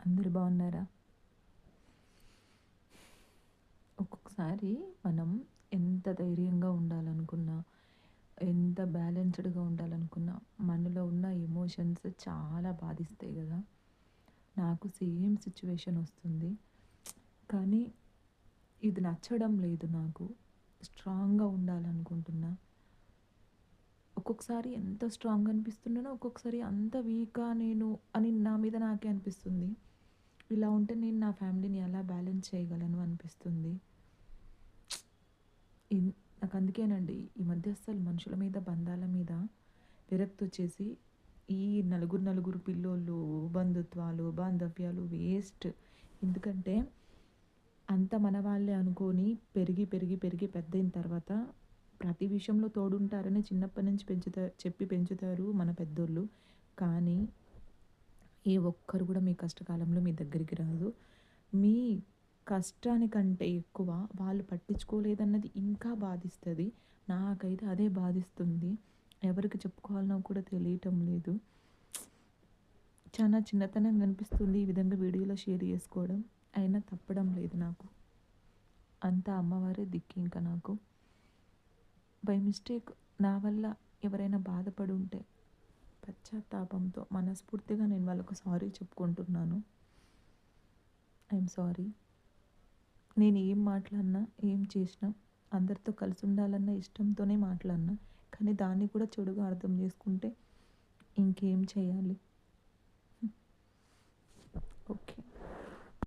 అందరూ బాగున్నారా? ఒక్కొక్కసారి మనం ఎంత ధైర్యంగా ఉండాలనుకున్నా, ఎంత బ్యాలెన్స్‌డ్‌గా ఉండాలనుకున్నా, మనలో ఉన్న ఎమోషన్స్ చాలా బాధిస్తాయి గదా! నాకు సేమ్ సిట్యుయేషన్ ఒస్తుంది. కానీ ఇది నచ్చడం లేదు నాకు. స్ట్రాంగ్‌గా ఉండాలనుకుంటున్నా. ఒక్కొక్కసారి ఎంత స్ట్రాంగ్‌గా అనిపిస్తున్నానో, ఒక్కొక్కసారి అంత వీకా నేను అని నా మీద నాకే అనిపిస్తుంది. ఇలా ఉంటే నేను నా ఫ్యామిలీని ఎలా బ్యాలెన్స్ చేయగలను అనిపిస్తుంది. ఇన్ నాకందుకేనండి ఈ మధ్య అస్సలు మనుషుల మీద, బంధాల మీద విరక్తొచ్చేసి, ఈ నలుగురు, నలుగురు పిల్లోళ్ళు, బంధుత్వాలు, బాంధవ్యాలు వేస్ట్. ఎందుకంటే, అంతా మన వాళ్ళే అనుకోని పెరిగి, పెరిగి, పెరిగి పెద్దయిన తర్వాత ప్రతి విషయంలో తోడుంటారని చిన్నప్పటి నుంచి చెప్పి పెంచుతారు మన పెద్దోళ్ళు. కానీ ఏ ఒక్కరు గూడా మీ కష్టకాలంలో మీ దగ్గరికి రాదు. మీ కష్టానికంటే ఎక్కువ వాళ్ళు పట్టించుకోలేదన్నది ఇంకా బాధిస్తది. నాకైతే అదే బాధిస్తుంది. ఎవరికి చెప్పుకోవాలనో కూడా తెలియటం లేదు. చాలా చిన్నతనంగా అనిపిస్తుంది ఈ విధంగా వీడియోలో షేర్ చేసుకోవడం. అయినా తప్పడం లేదు నాకు. అంతా అమ్మవారే దిక్కింక నాకు. బై మిస్టేక్ నా వల్ల ఎవరైనా బాధపడుంటే పశ్చాత్తాపంతో మనస్ఫూర్తిగా నేను వాళ్ళకు సారీ చెప్పుకుంటున్నాను. I'm sorry. నేను ఏం మాట్లాడినా, ఏం చేసినా అందరితో కలిసుండాలన్న ఇష్టంతోనే మాట్లాడినా. కానీ దాన్ని కూడా చెడుగా అర్థం చేసుకుంటే ఇంకేం చేయాలి?